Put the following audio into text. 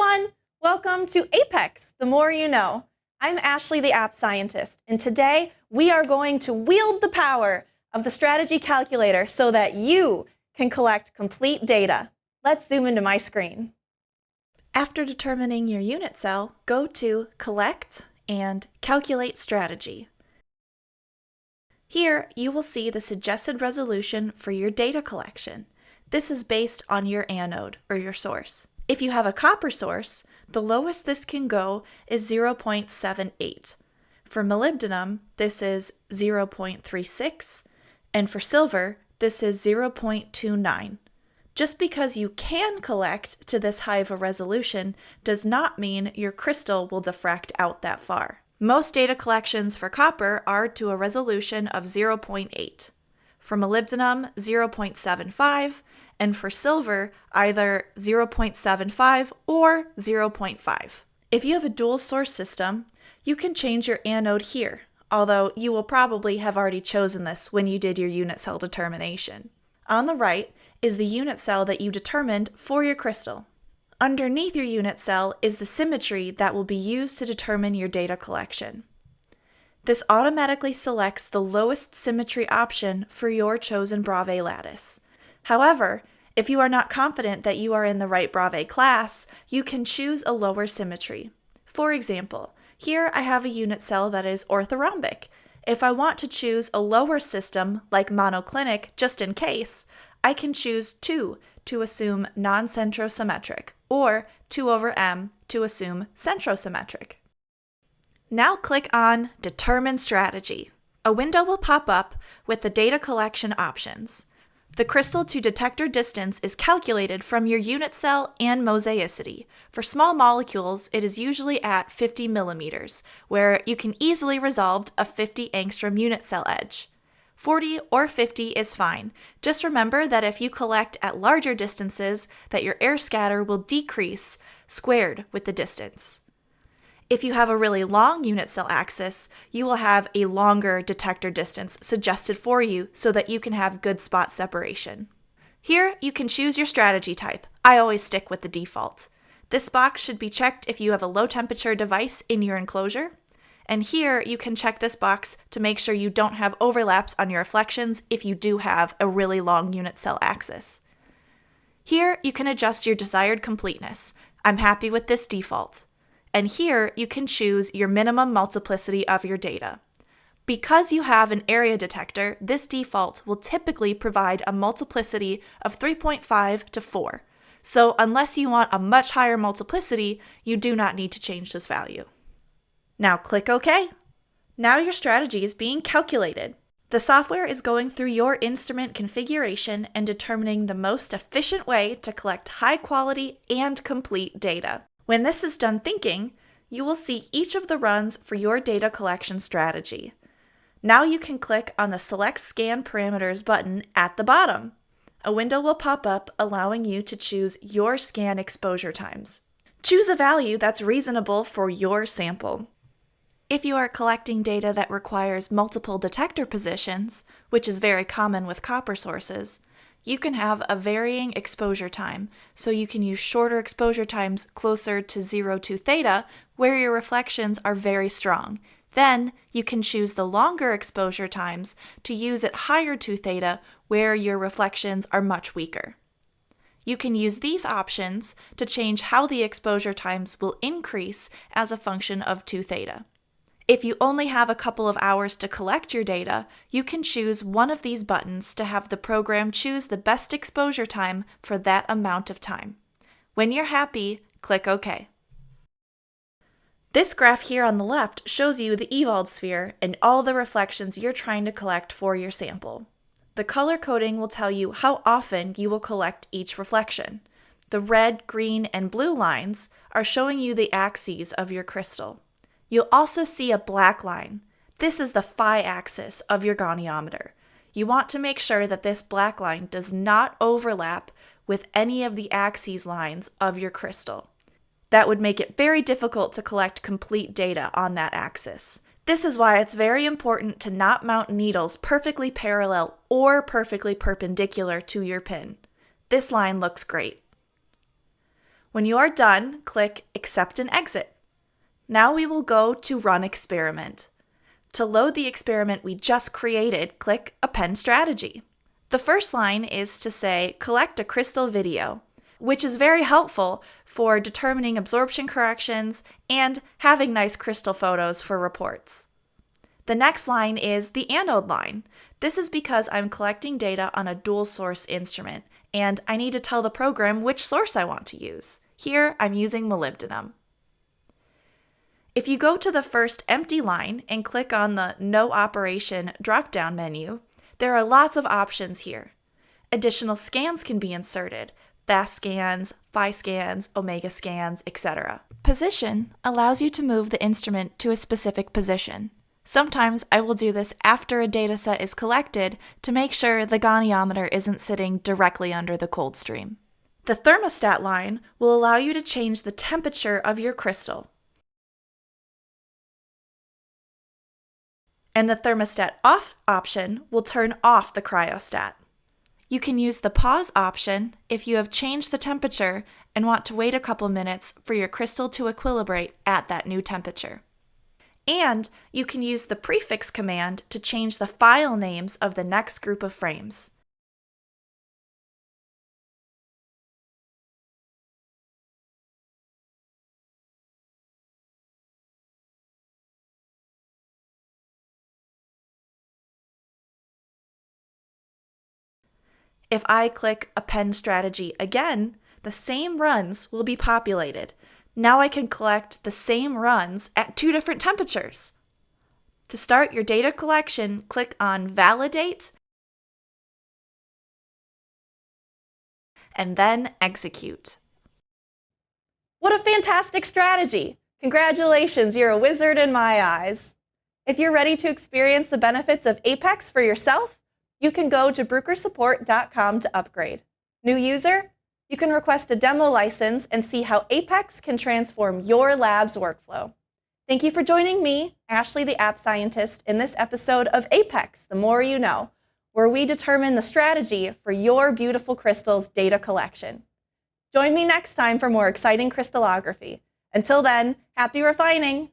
everyone! Welcome to Apex, the more you know. I'm Ashley, the app scientist, and today we are going to wield the power of the strategy calculator so that you can collect complete data. Let's zoom into my screen. After determining your unit cell, go to Collect and Calculate Strategy. Here, you will see the suggested resolution for your data collection. This is based on your anode, or your source. If you have a copper source, the lowest this can go is 0.78. For molybdenum, this is 0.36, and for silver, this is 0.29. Just because you can collect to this high of a resolution does not mean your crystal will diffract out that far. Most data collections for copper are to a resolution of 0.8. For molybdenum, 0.75, and for silver, either 0.75 or 0.5. If you have a dual source system, you can change your anode here, although you will probably have already chosen this when you did your unit cell determination. On the right is the unit cell that you determined for your crystal. Underneath your unit cell is the symmetry that will be used to determine your data collection. This automatically selects the lowest symmetry option for your chosen Bravais lattice. However, if you are not confident that you are in the right Bravais class, you can choose a lower symmetry. For example, here I have a unit cell that is orthorhombic. If I want to choose a lower system, like monoclinic, just in case, I can choose 2 to assume non-centrosymmetric, or 2/m to assume centrosymmetric. Now click on Determine Strategy. A window will pop up with the data collection options. The crystal to detector distance is calculated from your unit cell and mosaicity. For small molecules, it is usually at 50 millimeters, where you can easily resolve a 50 angstrom unit cell edge. 40 or 50 is fine. Just remember that if you collect at larger distances, that your air scatter will decrease squared with the distance. If you have a really long unit cell axis, you will have a longer detector distance suggested for you so that you can have good spot separation. Here, you can choose your strategy type. I always stick with the default. This box should be checked if you have a low temperature device in your enclosure. And here, you can check this box to make sure you don't have overlaps on your reflections if you do have a really long unit cell axis. Here, you can adjust your desired completeness. I'm happy with this default. And here, you can choose your minimum multiplicity of your data. Because you have an area detector, this default will typically provide a multiplicity of 3.5 to 4. So unless you want a much higher multiplicity, you do not need to change this value. Now click OK. Now your strategy is being calculated. The software is going through your instrument configuration and determining the most efficient way to collect high quality and complete data. When this is done thinking, you will see each of the runs for your data collection strategy. Now you can click on the Select Scan Parameters button at the bottom. A window will pop up allowing you to choose your scan exposure times. Choose a value that's reasonable for your sample. If you are collecting data that requires multiple detector positions, which is very common with copper sources, you can have a varying exposure time, so you can use shorter exposure times closer to 0 theta, where your reflections are very strong. Then, you can choose the longer exposure times to use at higher 2 theta, where your reflections are much weaker. You can use these options to change how the exposure times will increase as a function of 2 theta. If you only have a couple of hours to collect your data, you can choose one of these buttons to have the program choose the best exposure time for that amount of time. When you're happy, click OK. This graph here on the left shows you the Ewald sphere and all the reflections you're trying to collect for your sample. The color coding will tell you how often you will collect each reflection. The red, green, and blue lines are showing you the axes of your crystal. You'll also see a black line. This is the phi axis of your goniometer. You want to make sure that this black line does not overlap with any of the axes lines of your crystal. That would make it very difficult to collect complete data on that axis. This is why it's very important to not mount needles perfectly parallel or perfectly perpendicular to your pin. This line looks great. When you are done, click Accept and Exit. Now we will go to Run Experiment. To load the experiment we just created, click Append Strategy. The first line is to say, collect a crystal video, which is very helpful for determining absorption corrections and having nice crystal photos for reports. The next line is the anode line. This is because I'm collecting data on a dual source instrument, and I need to tell the program which source I want to use. Here, I'm using molybdenum. If you go to the first empty line and click on the No Operation drop-down menu, there are lots of options here. Additional scans can be inserted, fast scans, phi scans, omega scans, etc. Position allows you to move the instrument to a specific position. Sometimes I will do this after a dataset is collected to make sure the goniometer isn't sitting directly under the cold stream. The thermostat line will allow you to change the temperature of your crystal. And the thermostat off option will turn off the cryostat. You can use the pause option if you have changed the temperature and want to wait a couple minutes for your crystal to equilibrate at that new temperature. And you can use the prefix command to change the file names of the next group of frames. If I click Append Strategy again, the same runs will be populated. Now I can collect the same runs at 2 different temperatures. To start your data collection, click on Validate and then Execute. What a fantastic strategy! Congratulations, you're a wizard in my eyes. If you're ready to experience the benefits of Apex for yourself, you can go to brukersupport.com to upgrade. New user? You can request a demo license and see how Apex can transform your lab's workflow. Thank you for joining me, Ashley the App Scientist, in this episode of Apex, The More You Know, where we determine the strategy for your beautiful crystals data collection. Join me next time for more exciting crystallography. Until then, happy refining!